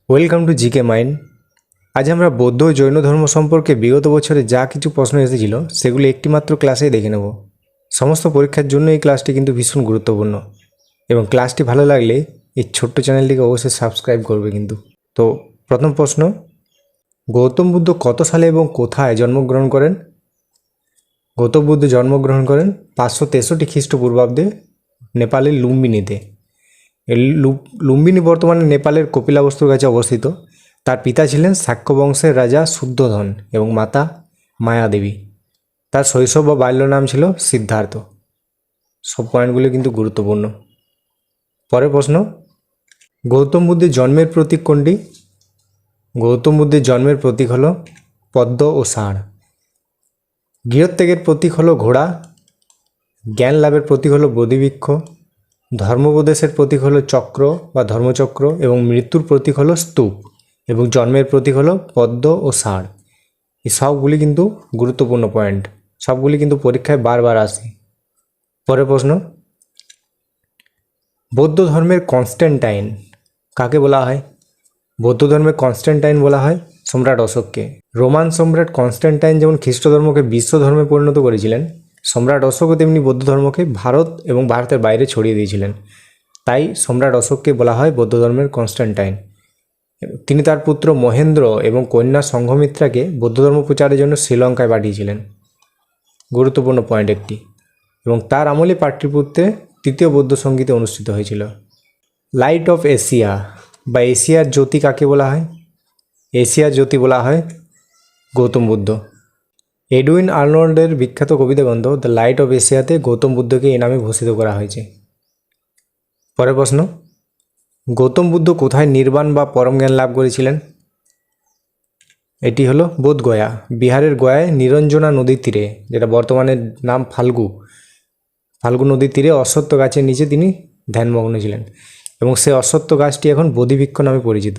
Welcome to GK mind. আজ আমরা বৌদ্ধ ও জৈন ধর্ম সম্পর্কে বিগত বছরে যা কিছু প্রশ্ন এসেছিল সেগুলো একটিমাত্র ক্লাসেই দেখে নেব। সমস্ত পরীক্ষার জন্য এই ক্লাসটি কিন্তু ভীষণ গুরুত্বপূর্ণ এবং ক্লাসটি ভালো লাগলে এই ছোট্ট চ্যানেলটিকে অবশ্যই সাবস্ক্রাইব করবে কিন্তু। তো প্রথম প্রশ্ন, গৌতম বুদ্ধ কত সালে এবং কোথায় জন্মগ্রহণ করেন? গৌতম বুদ্ধ জন্মগ্রহণ করেন 563 খ্রিস্টপূর্বাব্দে নেপালের লুম্বিনীতে। লুম্বিনী বর্তমানে নেপালের কপিলাবস্তুর কাছে অবস্থিত। তার পিতা ছিলেন শাক্য বংশের রাজা শুদ্ধোধন এবং মাতা মায়াদেবী। তার শৈশব বা বাল্য নাম ছিল সিদ্ধার্থ। সব পয়েন্টগুলো কিন্তু গুরুত্বপূর্ণ। পরের প্রশ্ন, গৌতম বুদ্ধের জন্মের প্রতীক কোনটি? গৌতম বুদ্ধের জন্মের প্রতীক হলো পদ্ম ও ষাঁড়। গৃহত্যাগের প্রতীক হলো ঘোড়া। জ্ঞান লাভের প্রতীক হলো বোধিবৃক্ষ। ধর্মোপদেশের প্রতীক হলো চক্র বা ধর্মচক্র এবং মৃত্যুর প্রতীক হলো স্তূপ এবং জন্মের প্রতীক হলো পদ্ম ও ষাঁড়। এই সবগুলি কিন্তু গুরুত্বপূর্ণ পয়েন্ট, সবগুলি কিন্তু পরীক্ষায় বারবার আসে। পরের প্রশ্ন, বৌদ্ধ ধর্মের কনস্ট্যান্টাইন কাকে বলা হয়? বৌদ্ধ ধর্মের কনস্ট্যান্টাইন বলা হয় সম্রাট অশোককে। রোমান সম্রাট কনস্ট্যান্টাইন যেমন খ্রিস্ট ধর্মকে বিশ্ব ধর্মে পরিণত করেছিলেন, সম্রাট অশোকও তেমনি বৌদ্ধ ধর্মকে ভারত এবং ভারতের বাইরে ছড়িয়ে দিয়েছিলেন। তাই সম্রাট অশোককে বলা হয় বৌদ্ধ ধর্মের কনস্ট্যান্টাইন। তিনি তার পুত্র মহেন্দ্র এবং কন্যা সংঘমিত্রাকে বৌদ্ধ ধর্ম প্রচারের জন্য শ্রীলঙ্কায় পাঠিয়েছিলেন। গুরুত্বপূর্ণ পয়েন্ট একটি। এবং তার আমলে পাটলিপুত্রে তৃতীয় বৌদ্ধ সঙ্গীত অনুষ্ঠিত হয়েছিল। লাইট অফ এশিয়া বা এশিয়ার জ্যোতি কাকে বলা হয়? এশিয়ার জ্যোতি বলা হয় গৌতম বুদ্ধ। এডউইন আর্নল্ডের বিখ্যাত কবিতা গ্রন্থ দ্য লাইট অফ এশিয়াতে গৌতম বুদ্ধকে এই নামে ভূষিত করা হয়েছে। পরের প্রশ্ন, গৌতম বুদ্ধ কোথায় নির্বাণ বা পরম জ্ঞান লাভ করেছিলেন? এটি হলো বোধগয়া, বিহারের গয়ায় নিরঞ্জনা নদীর তীরে, যেটা বর্তমানে নাম ফাল্গু নদীর তীরে অশ্বত্থ গাছের নিচে তিনি ধ্যানমগ্ন ছিলেন এবং সেই অশ্বত্থ গাছটি এখন বোধিবৃক্ষ নামে পরিচিত।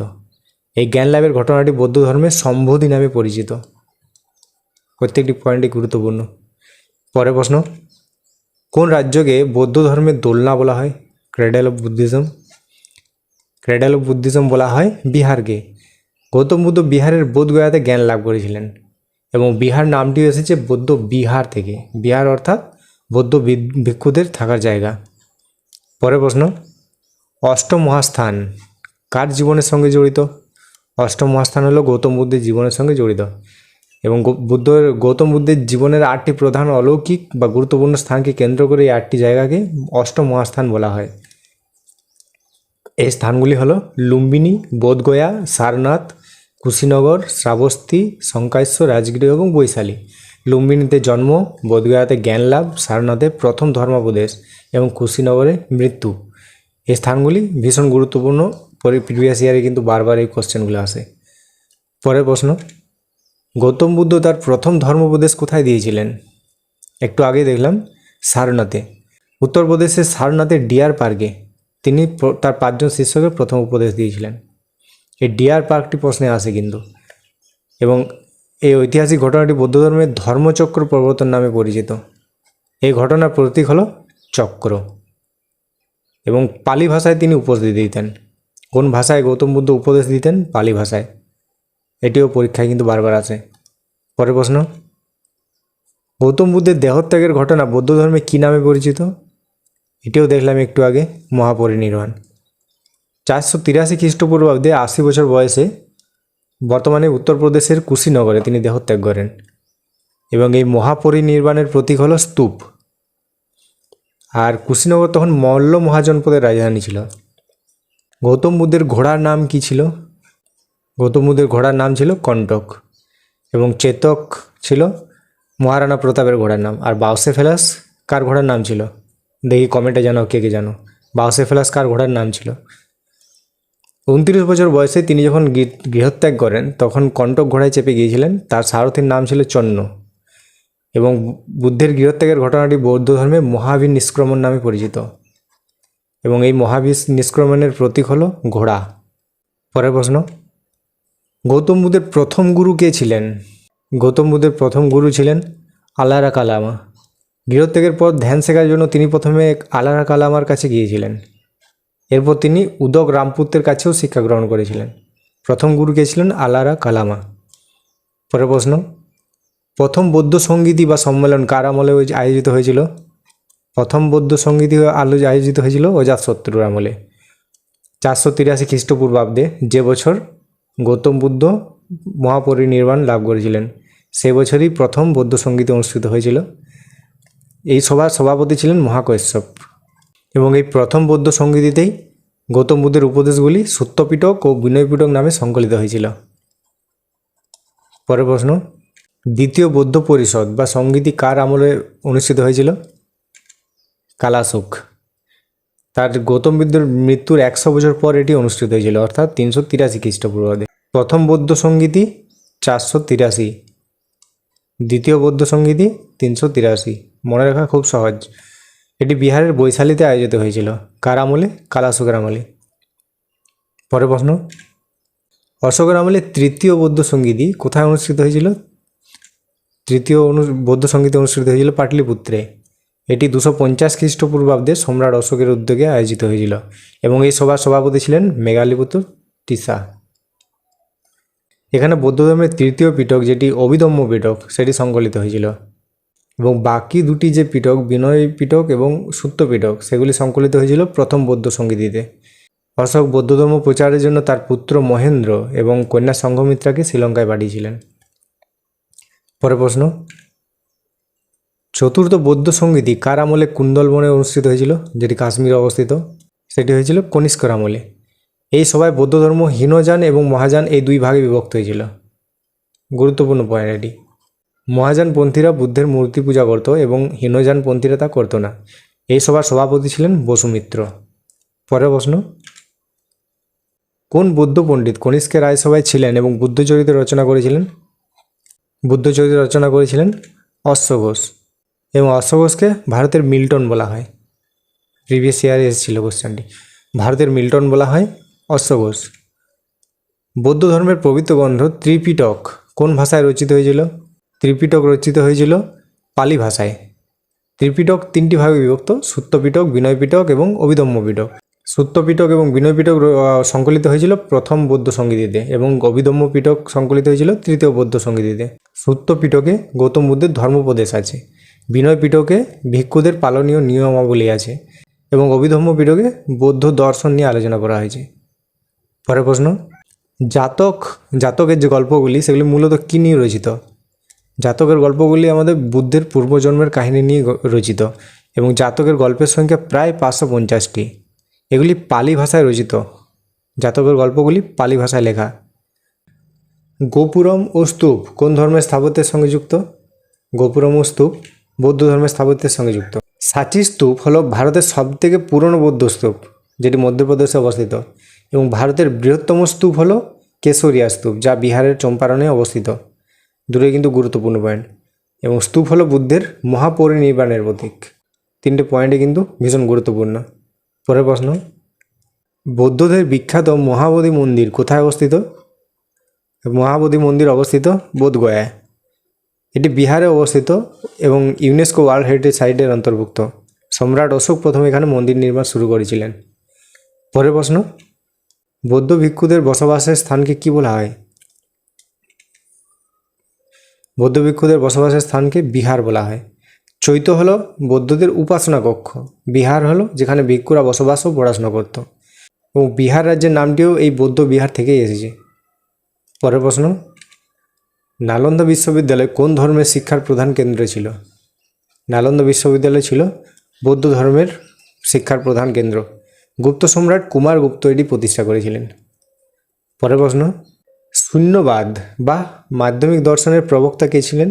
এই জ্ঞান লাভের ঘটনাটি বৌদ্ধ ধর্মের সম্বোধি নামে পরিচিত। প্রত্যেকটি পয়েন্টই গুরুত্বপূর্ণ। পরের প্রশ্ন, কোন রাজ্যকে বৌদ্ধ ধর্মের দোলনা বলা হয়? Cradle of Buddhism. Cradle of Buddhism বলা হয় বিহারকে। গৌতম বুদ্ধ বিহারের বোধগয়াতে জ্ঞান লাভ করেছিলেন এবং বিহার নামটি এসেছে বৌদ্ধ বিহার থেকে। বিহার অর্থাৎ বৌদ্ধ ভিক্ষুদের থাকার জায়গা। পরের প্রশ্ন, অষ্টম মহাস্থান কার জীবনের সঙ্গে জড়িত? অষ্টম মহাস্থান হলো গৌতম বুদ্ধের জীবনের সঙ্গে জড়িত এবং গৌতম বুদ্ধের জীবনের 8টি প্রধান অলৌকিক বা গুরুত্বপূর্ণ স্থানকে কেন্দ্র করে এই 8টি জায়গাকে অষ্টম মহাস্থান বলা হয়। এই স্থানগুলি হলো লুম্বিনী, বোধগয়া, সারনাথ, কুশীনগর, শ্রাবস্তী, শঙ্কাশ্বর, রাজগৃহ এবং বৈশালী। লুম্বিনীতে জন্ম, বোধগয়াতে জ্ঞান লাভ, সারনাথে প্রথম ধর্মোপদেশ এবং কুশীনগরে মৃত্যু। এই স্থানগুলি ভীষণ গুরুত্বপূর্ণ, প্রিভিয়াস ইয়ারে কিন্তু বারবার এই কোশ্চেনগুলো আসে। পরের প্রশ্ন, গৌতম বুদ্ধ তার প্রথম ধর্মোপদেশ কোথায় দিয়েছিলেন? একটু আগে দেখলাম সারনাথে। উত্তরপ্রদেশের সারনাথের ডিয়ার পার্কে তিনি তার 5 জন শিষ্যকে প্রথম উপদেশ দিয়েছিলেন। এই ডিয়ার পার্কটি প্রশ্নে আসে কিন্তু। এবং এই ঐতিহাসিক ঘটনাটি বৌদ্ধ ধর্মের ধর্মচক্র প্রবর্তন নামে পরিচিত। এই ঘটনার প্রতীক হলো চক্র এবং পালি ভাষায় তিনি উপদেশ দিতেন। কোন ভাষায় গৌতম বুদ্ধ উপদেশ দিতেন? পালি ভাষায়। এটিও পরীক্ষায় কিন্তু বারবার আসে। পরের প্রশ্ন, গৌতম বুদ্ধের দেহত্যাগের ঘটনা বৌদ্ধ ধর্মে কী নামে পরিচিত? এটিও দেখলাম একটু আগে, মহাপরিনির্বাণ। 483 খ্রিস্টপূর্বাব্দে 80 বছর বয়সে বর্তমানে উত্তরপ্রদেশের কুশীনগরে তিনি দেহত্যাগ করেন এবং এই মহাপরিনির্বাণের প্রতীক হলো স্তূপ। আর কুশীনগর তখন মল্ল মহাজনপদের রাজধানী ছিল। গৌতম বুদ্ধের ঘোড়ার নাম কি ছিল? গৌতম বুদ্ধের ঘোড়ার নাম ছিল কণ্টক এবং চেতক ছিল মহারানা প্রতাপের ঘোড়ার নাম। আর বাউসেফেলাস কার ঘোড়ার নাম ছিল? দেখি কমেন্টে জানো কে কে জানো। বাউসেফেলাস কার ঘোড়ার নাম ছিল? 29 বছর বয়সে তিনি যখন গৃহত্যাগ করেন তখন কণ্টক ঘোড়ায় চেপে গিয়েছিলেন। তার সারথীর নাম ছিল চন্ন এবং বুদ্ধের গৃহত্যাগের ঘটনাটি বৌদ্ধ ধর্মে মহাবীর নিষ্ক্রমণ নামে পরিচিত এবং এই মহাবীর নিষ্ক্রমণের প্রতীক হলো ঘোড়া। পরের প্রশ্ন, গৌতম বুদ্ধের প্রথম গুরু কে ছিলেন? গৌতম বুদ্ধের প্রথম গুরু ছিলেন আলারা কালামা। গৃহত্যাগের পর ধ্যান শেখার জন্য তিনি প্রথমে আলারা কালামার কাছে গিয়েছিলেন। এরপর তিনি উদক রামপুত্রের কাছেও শিক্ষা গ্রহণ করেছিলেন। প্রথম গুরু কে ছিলেন? আলারা কালামা। পরের প্রশ্ন, প্রথম বৌদ্ধ সঙ্গীতি বা সম্মেলন কার আমলে আয়োজিত হয়েছিল? প্রথম বৌদ্ধ সঙ্গীতি আয়োজিত হয়েছিল অজাতশত্রুর আমলে 483 খ্রিস্টপূর্বাব্দে, যে বছর গৌতম বুদ্ধ মহাপরিনির্বাণ লাভ করেছিলেন সে বছরই প্রথম বৌদ্ধ সঙ্গীতি অনুষ্ঠিত হয়েছিল। এই সভার সভাপতি ছিলেন মহাকশ্যপ এবং এই প্রথম বৌদ্ধ সঙ্গীতিতেই গৌতম বুদ্ধের উপদেশগুলি সত্যপিটক ও বিনয়পিটক নামে সংকলিত হয়েছিল। পরের প্রশ্ন, দ্বিতীয় বৌদ্ধ পরিষদ বা সঙ্গীতি কার আমলে অনুষ্ঠিত হয়েছিল? কালাশোক। তার গৌতম বুদ্ধের মৃত্যুর 100 বছর পর এটি অনুষ্ঠিত হয়েছিল, অর্থাৎ 383 খ্রিস্টপূর্বাব্দে। প্রথম বৌদ্ধ সঙ্গীতি 483, দ্বিতীয় বৌদ্ধ সঙ্গীতি 383। মনে রাখা খুব সহজ। এটি বিহারের বৈশালীতে আয়োজিত হয়েছিল। কার আমলে? কালাশোকের আমলে। পরের প্রশ্ন, অশোকের আমলে তৃতীয় বৌদ্ধ সঙ্গীতি কোথায় অনুষ্ঠিত হয়েছিল? তৃতীয় বৌদ্ধ সঙ্গীতি অনুষ্ঠিত হয়েছিল পাটলিপুত্রে। এটি 250 খ্রিস্টপূর্বাব্দে সম্রাট অশোকের উদ্যোগে আয়োজিত হয়েছিল এবং এই সভার সভাপতি ছিলেন মেঘালিপুত্র তিসা। এখানে বৌদ্ধ ধর্মের তৃতীয় পিটক, যেটি অভিধম্ম পিটক, সেটি সংকলিত হয়েছিল এবং বাকি দুটি যে পিটক, বিনয় পিটক এবং সূত্র পিটক, সেগুলি সংকলিত হয়েছিল প্রথম বৌদ্ধ সঙ্গীতিতে। অশোক বৌদ্ধ ধর্ম প্রচারের জন্য তার পুত্র মহেন্দ্র এবং কন্যা সংঘমিত্রাকে শ্রীলঙ্কায় পাঠিয়েছিলেন। পরের প্রশ্ন, চতুর্থ বৌদ্ধ সঙ্গীতি কার আমলে কুন্দলবনে অনুষ্ঠিত হয়েছিল, যেটি কাশ্মীরে অবস্থিত? সেটি হয়েছিল কনিষ্কর আমলে। এই সভায় বৌদ্ধ ধর্ম হীনযান এবং মহাযান এই দুই ভাগে বিভক্ত হয়েছিল। গুরুত্বপূর্ণ পয়েন্ট এটি। মহাযানপন্থীরা বুদ্ধের মূর্তি পূজা করত এবং হীনযানপন্থীরা তা করত না। এই সভার সভাপতি ছিলেন বসুমিত্র। পরের প্রশ্ন, কোন বৌদ্ধ পণ্ডিত কনিষ্কের রায়সভায় ছিলেন এবং বুদ্ধচরিত রচনা করেছিলেন? বুদ্ধচরিত রচনা করেছিলেন অশ্বঘোষ এবং অশ্বঘোষকে ভারতের মিল্টন বলা হয়। প্রিভিয়াস ইয়ারে এসেছিল কোশ্চেনটি। ভারতের মিল্টন বলা হয় অশ্বঘোষ। বৌদ্ধ ধর্মের পবিত্র গ্রন্থ ত্রিপিটক কোন ভাষায় রচিত হয়েছিল? ত্রিপিটক রচিত হয়েছিল পালি ভাষায়। ত্রিপিটক 3টি ভাগে বিভক্ত: সূত্রপিটক, বিনয়পিটক এবং অভিধম্ম পিটক। সূত্রপিটক এবং বিনয়পিটক সংকলিত হয়েছিল প্রথম বৌদ্ধ সঙ্গীতিতে এবং অভিধম্ম পিটক সংকলিত হয়েছিল তৃতীয় বৌদ্ধ সঙ্গীতিতে। সূত্রপিটকে গৌতম বুদ্ধের ধর্মোপদেশ আছে, বিনয় পিটকে ভিক্ষুদের পালনীয় নিয়মাবলী আছে এবং অভিধম্ম পিটকে বৌদ্ধ দর্শন নিয়ে আলোচনা করা হয়েছে। পরের প্রশ্ন, জাতকের যে গল্পগুলি সেগুলি মূলত কী নিয়ে রচিত? জাতকের গল্পগুলি আমাদের বুদ্ধের পূর্বজন্মের কাহিনী নিয়ে রচিত এবং জাতকের গল্পের সংখ্যা প্রায় 550টি। এগুলি পালি ভাষায় রচিত। জাতকের গল্পগুলি পালি ভাষায় লেখা। গোপুরম ও স্তূপ কোন ধর্মের স্থাপত্যের সঙ্গে যুক্ত? গোপুরম ও স্তূপ বৌদ্ধ ধর্মের স্থাপত্যের সঙ্গে যুক্ত। সাচি স্তূপ হলো ভারতের সবথেকে পুরনো বৌদ্ধ স্তূপ, যেটি মধ্যপ্রদেশে অবস্থিত, এবং ভারতের বৃহত্তম স্তূপ হলো কেশরিয়া স্তূপ, যা বিহারের চম্পারণে অবস্থিত। দূরে কিন্তু গুরুত্বপূর্ণ পয়েন্ট। এবং স্তূপ হলো বুদ্ধের মহাপরিনির্বাণের প্রতীক। 3টে পয়েন্টে কিন্তু ভীষণ গুরুত্বপূর্ণ। পরের প্রশ্ন, বৌদ্ধদের বিখ্যাত মহাবোধি মন্দির কোথায় অবস্থিত? মহাবোধি মন্দির অবস্থিত বোধগয়ায়। এটি বিহারে অবস্থিত এবং ইউনেস্কো ওয়ার্ল্ড হেরিটেজ সাইটের অন্তর্ভুক্ত। সম্রাট অশোক প্রথম এখানে মন্দির নির্মাণ শুরু করেছিলেন। পরের প্রশ্ন, বৌদ্ধ ভিক্ষুদের বসবাসের স্থানকে কি বলা হয়? বৌদ্ধ ভিক্ষুদের বসবাসের স্থানকে বিহার বলা হয়। চৈত্য হলো বৌদ্ধদের উপাসনা কক্ষ, বিহার হলো যেখানে ভিক্ষুরা বসবাস ও পড়াশোনা করত, এবং বিহার রাজ্যের নামটিও এই বৌদ্ধ বিহার থেকেই এসেছে। পরের প্রশ্ন, নালন্দা বিশ্ববিদ্যালয় কোন ধর্মের শিক্ষার প্রধান কেন্দ্র ছিল? নালন্দা বিশ্ববিদ্যালয় ছিল বৌদ্ধ ধর্মের শিক্ষার প্রধান কেন্দ্র। গুপ্ত সম্রাট কুমারগুপ্ত এটি প্রতিষ্ঠা করেছিলেন। পরের প্রশ্ন, শূন্যবাদ বা মাধ্যমিক দর্শনের প্রবক্তা কে ছিলেন?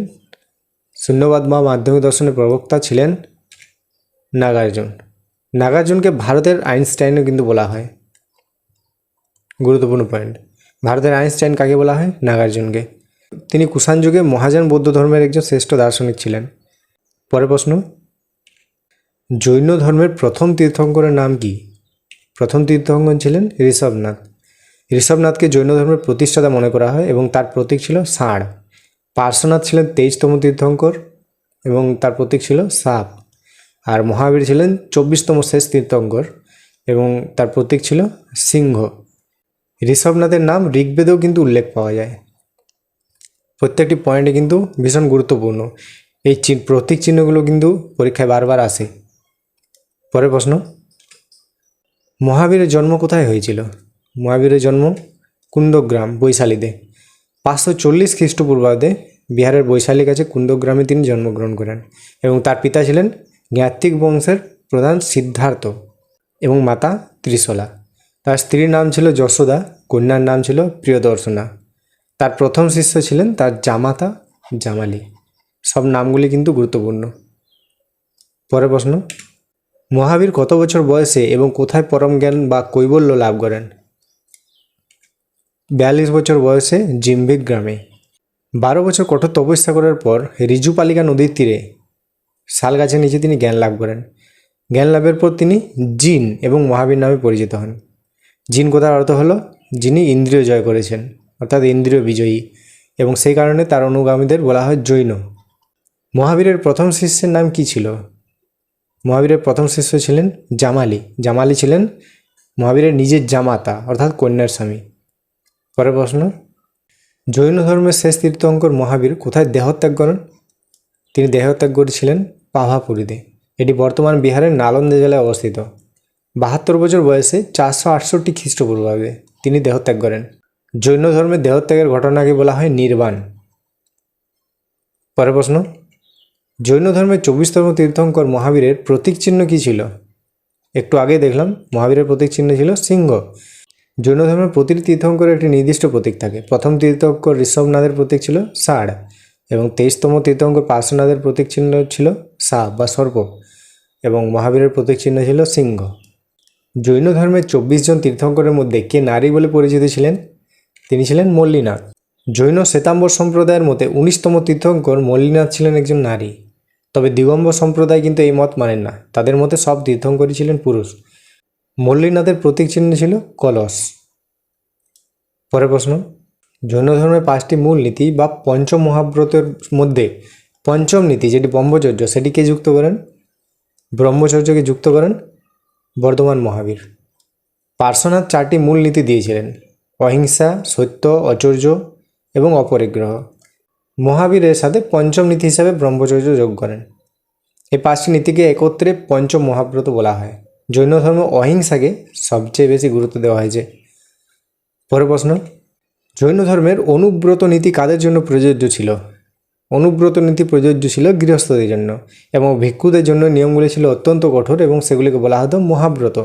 শূন্যবাদ বা মাধ্যমিক দর্শনের প্রবক্তা ছিলেন নাগার্জুন। নাগার্জুনকে ভারতের আইনস্টাইনও কিন্তু বলা হয়। গুরুত্বপূর্ণ পয়েন্ট। ভারতের আইনস্টাইন কাকে বলা হয়? নাগার্জুনকে। তিনি কুষাণ যুগে মহাযান বৌদ্ধ ধর্মের একজন শ্রেষ্ঠ দার্শনিক ছিলেন। পরের প্রশ্ন, জৈন ধর্মের প্রথম তীর্থঙ্করের নাম কি? প্রথম তীর্থঙ্কর ছিলেন ঋষভনাথ। ঋষভনাথকে জৈন ধর্মের প্রতিষ্ঠাতা মনে করা হয় এবং তার প্রতীক ছিল ষাঁড়। পার্শ্বনাথ ছিলেন 23তম তীর্থঙ্কর এবং তার প্রতীক ছিল সাপ। আর মহাবীর ছিলেন 24তম শেষ তীর্থঙ্কর এবং তার প্রতীক ছিল সিংহ। ঋষভনাথের নাম ঋগ্বেদেও কিন্তু উল্লেখ পাওয়া যায়। প্রত্যেকটি পয়েন্টে কিন্তু ভীষণ গুরুত্বপূর্ণ। এই প্রতীক চিহ্নগুলো কিন্তু পরীক্ষায় বারবার আসে। পরের প্রশ্ন, মহাবীরের জন্ম কোথায় হয়েছিল? মহাবীরের জন্ম কুন্দগ্রাম, বৈশালীতে। 540 খ্রিস্টপূর্বাব্দে বিহারের বৈশালী কাছে কুন্দগ্রামে তিনি জন্মগ্রহণ করেন এবং তার পিতা ছিলেন জ্ঞাতিক বংশের প্রধান সিদ্ধার্থ এবং মাতা ত্রিশলা। তার স্ত্রীর নাম ছিল যশোদা, কন্যার নাম ছিল প্রিয়দর্শনা। তার প্রথম শিষ্য ছিলেন তার জামাতা জামালি। সব নামগুলি কিন্তু গুরুত্বপূর্ণ। পরের প্রশ্ন, মহাবীর কত বছর বয়সে এবং কোথায় পরম জ্ঞান বা কৈবল্য লাভ করেন? 42 বছর বয়সে জিম্বিক গ্রামে। 12 বছর কঠোর তপস্যা করার পর রিজুপালিকা নদীর তীরে শাল গাছের নিচে তিনি জ্ঞান লাভ করেন। জ্ঞান লাভের পর তিনি জিন এবং মহাবীর নামে পরিচিত হন। জিন কথার অর্থ হলো যিনি ইন্দ্রিয় জয় করেছেন, অর্থাৎ ইন্দ্রিয় বিজয়ী, এবং সেই কারণে তার অনুগামীদের বলা হয় জৈন। মহাবীরের প্রথম শিষ্যের নাম কি ছিল? মহাবীরের প্রথম শিষ্য ছিলেন জামালি। জামালি ছিলেন মহাবীরের নিজের জামাতা, অর্থাৎ কন্যার স্বামী। পরের প্রশ্ন, জৈন ধর্মের শেষ তীর্থঙ্কর মহাবীর কোথায় দেহত্যাগ করেন? তিনি দেহত্যাগ করেছিলেন পাভাপুরীতে। এটি বর্তমান বিহারের নালন্দা জেলায় অবস্থিত। 72 বছর বয়সে 468 খ্রিস্টপূর্বাব্দে তিনি দেহত্যাগ করেন। জৈন ধর্মের দেহত্যাগের ঘটনাকে বলা হয় নির্বাণ। পরের প্রশ্ন, জৈন ধর্মের 24তম তীর্থঙ্কর মহাবীরের প্রতীক চিহ্ন কী ছিল? একটু আগে দেখলাম মহাবীরের প্রতীক চিহ্ন ছিল সিংহ। জৈন ধর্মের প্রতিটি তীর্থঙ্করের একটি নির্দিষ্ট প্রতীক থাকে। প্রথম তীর্থঙ্কর ঋষভনাথের প্রতীক ছিল ষাঁড় এবং 23তম তীর্থঙ্কর পার্শ্বনাথের প্রতীক চিহ্ন ছিল সাপ বা সর্প এবং মহাবীরের প্রতীক চিহ্ন ছিল সিংহ। জৈন ধর্মের 24 জন তীর্থঙ্করের মধ্যে কে নারী বলে পরিচিত ছিলেন? তিনি ছিলেন মল্লীনাথ। জৈন শ্বেতাম্বর সম্প্রদায়ের মতে 19তম তীর্থঙ্কর মল্লীনাথ ছিলেন একজন নারী। তবে দিগম্বর সম্প্রদায় কিন্তু এই মত মানেন না। তাদের মতে সব তীর্থঙ্করই ছিলেন পুরুষ। মল্লীনাথের প্রতীক চিহ্ন ছিল কলস। পরের প্রশ্ন, জৈন ধর্মের 5টি মূল নীতি বা পঞ্চম মহাব্রতের মধ্যে পঞ্চম নীতি যেটি ব্রহ্মচর্য, সেটিকে যুক্ত করেন, ব্রহ্মচর্যকে যুক্ত করেন বর্ধমান মহাবীর। পার্শ্বনাথ 4টি মূল নীতি দিয়েছিলেন: অহিংসা, সত্য, অচর্য এবং অপরিগ্রহ। মহাবীরের সাথে পঞ্চম নীতি হিসাবে ব্রহ্মচর্য যোগ করেন। এই 5টি নীতিকে একত্রে পঞ্চম মহাব্রত বলা হয়। জৈন ধর্ম অহিংসাকে সবচেয়ে বেশি গুরুত্ব দেওয়া হয়েছে। পরের প্রশ্ন, জৈন ধর্মের অনুব্রত নীতি কাদের জন্য প্রযোজ্য ছিল? অনুব্রত নীতি প্রযোজ্য ছিল গৃহস্থদের জন্য এবং ভিক্ষুদের জন্য নিয়মগুলি ছিল অত্যন্ত কঠোর এবং সেগুলিকে বলা হতো মহাব্রত।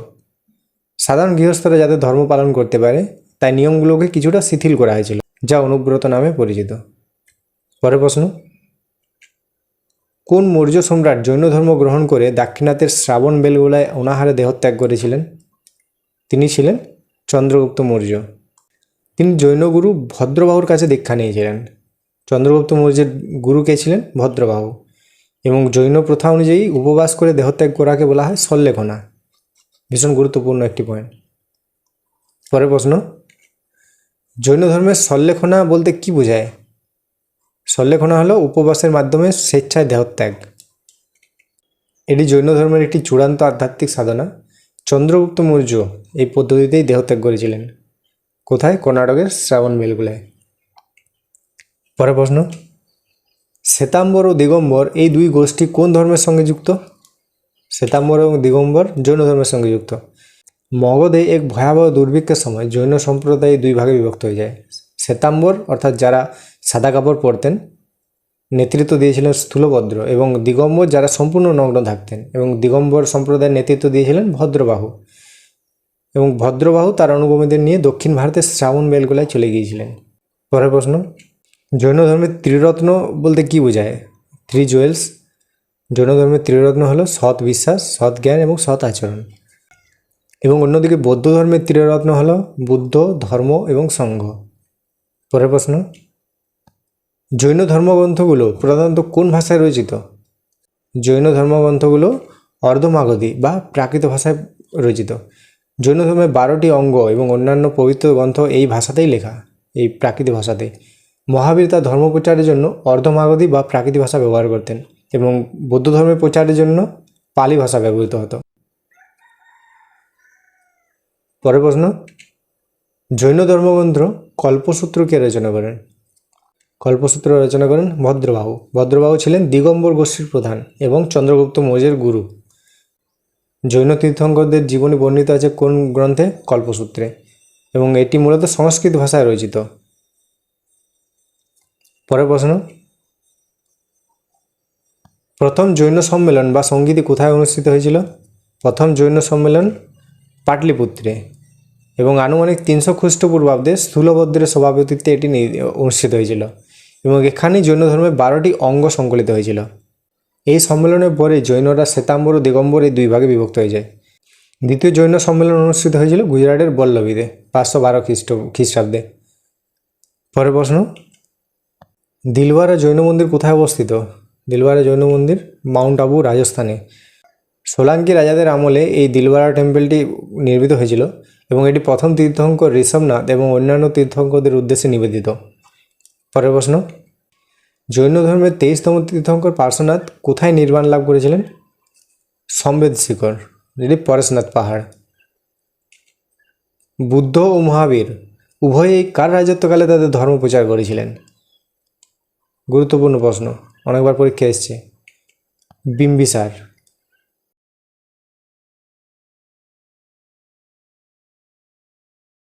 সাধারণ গৃহস্থরা যাতে ধর্ম পালন করতে পারে তাই নিয়মগুলোকে কিছুটা শিথিল করা হয়েছিল, যা অনুব্রত নামে পরিচিত। পরের প্রশ্ন, কোন মৌর্য সম্রাট জৈন ধর্ম গ্রহণ করে দাক্ষিণাত্যের শ্রাবণ বেলগোলায় অনাহারে দেহত্যাগ করেছিলেন? তিনি ছিলেন চন্দ্রগুপ্ত মৌর্য। তিনি জৈন গুরু ভদ্রবাহুর কাছে দীক্ষা নিয়েছিলেন। চন্দ্রগুপ্ত মৌর্যের গুরু কে ছিলেন? ভদ্রবাহু। এবং জৈন প্রথা অনুযায়ী উপবাস করে দেহত্যাগ করাকে বলা হয় সল্লেখনা। ভীষণ গুরুত্বপূর্ণ একটি পয়েন্ট। পরের প্রশ্ন, জৈন ধর্মের সল্লেখনা বলতে কি বোঝায়? সল্লেখনা হলো উপবাসের মাধ্যমে স্বেচ্ছায় দেহত্যাগ। এটি জৈন ধর্মের একটি চূড়ান্ত আধ্যাত্মিক সাধনা। চন্দ্রগুপ্ত মৌর্য এই পদ্ধতিতেই দেহত্যাগ করেছিলেন। কোথায়? কর্ণাটকের শ্রাবণ বেলগোলায়। পরের প্রশ্ন, শ্বেতাম্বর ও দিগম্বর এই দুই গোষ্ঠী কোন ধর্মের সঙ্গে যুক্ত? শ্বেতাম্বর এবং দিগম্বর জৈন ধর্মের সঙ্গে যুক্ত। মগধে এক ভয়াবহ দুর্ভিক্ষের সময় জৈন সম্প্রদায় দুই ভাগে বিভক্ত হয়ে যায়। শ্বেতাম্বর অর্থাৎ যারা সাদা কাপড় পরতেন, নেতৃত্ব দিয়েছিলেন স্থূলভদ্র, এবং দিগম্বর যারা সম্পূর্ণ নগ্ন থাকতেন, এবং দিগম্বর সম্প্রদায়ের নেতৃত্ব দিয়েছিলেন ভদ্রবাহু, এবং ভদ্রবাহু তার অনুগামীদের নিয়ে দক্ষিণ ভারতের শ্রাবণ বেলগোলায় চলে গিয়েছিলেন। পরের প্রশ্ন, জৈন ধর্মের ত্রিরত্ন বলতে কি বোঝায়? 3 জুয়েলস। জৈন ধর্মের ত্রিরত্ন হলো সৎ বিশ্বাস, সৎ জ্ঞান এবং সৎ আচরণ। এবং অন্যদিকে বৌদ্ধ ধর্মের ত্রিরত্ন হলো বুদ্ধ, ধর্ম এবং সংঘ। পরের প্রশ্ন, জৈন ধর্মগ্রন্থগুলো প্রধানত কোন ভাষায় রচিত? জৈন ধর্মগ্রন্থগুলো অর্ধমাগধী বা প্রাকৃত ভাষায় রচিত। জৈন ধর্মের 12টি অঙ্গ এবং অন্যান্য পবিত্র গ্রন্থ এই ভাষাতেই লেখা, এই প্রাকৃত ভাষাতেই। মহাবীর তার ধর্ম প্রচারের জন্য অর্ধমাগধী বা প্রাকৃত ভাষা ব্যবহার করতেন এবং বৌদ্ধ ধর্মের প্রচারের জন্য পালি ভাষা ব্যবহৃত হতো। পরের প্রশ্ন, জৈন ধর্মগ্রন্থ কল্পসূত্র কে রচনা করেন? কল্পসূত্র রচনা করেন ভদ্রবাহু। ভদ্রবাহু ছিলেন দিগম্বর গোষ্ঠীর প্রধান এবং চন্দ্রগুপ্ত মৌর্যের গুরু। জৈন তীর্থঙ্করদের জীবনী বর্ণিত আছে কোন গ্রন্থে? কল্পসূত্রে, এবং এটি মূলত সংস্কৃত ভাষায় রচিত। পরের প্রশ্ন, প্রথম জৈন সম্মেলন বা সঙ্গীতি কোথায় অনুষ্ঠিত হয়েছিল? প্রথম জৈন সম্মেলন পাটলিপুত্রে, এবং আনুমানিক 300 খ্রিস্টপূর্বাব্দে স্থূলভদ্রের সভাপতিত্বে এটি অনুষ্ঠিত হয়েছিল, এবং এখানেই জৈন ধর্মের 12টি অঙ্গ সংকলিত হয়েছিল। এই সম্মেলনের পরে জৈনরা শ্বেতাম্বর ও দিগম্বর এই দুই ভাগে বিভক্ত হয়ে যায়। দ্বিতীয় জৈন সম্মেলন অনুষ্ঠিত হয়েছিল গুজরাটের বল্লভীতে 512 খ্রিস্টাব্দে। পরের প্রশ্ন, দিলওয়ারা জৈন মন্দির কোথায় অবস্থিত? দিলওয়ারা জৈন মন্দির মাউন্ট আবু, রাজস্থানে। সোলাঙ্কি রাজাদের আমলে এই দিলওয়ারা টেম্পলটি নির্মিত হয়েছিল, এবং এটি প্রথম তীর্থঙ্কর ঋষভনাথ এবং অন্যান্য তীর্থঙ্করদের উদ্দেশ্যে নিবেদিত। পরের প্রশ্ন, জৈন ধর্মের 23তম তীর্থঙ্কর পার্শ্বনাথ কোথায় নির্বাণ লাভ করেছিলেন? সম্বেদ শিখর, যেটি পরেশনাথ পাহাড়। বুদ্ধ ও মহাবীর উভয়েই কার রাজত্বকালে তাদের ধর্ম প্রচার করেছিলেন? গুরুত্বপূর্ণ প্রশ্ন, অনেকবার পরীক্ষা এসছে। বিম্বিসার।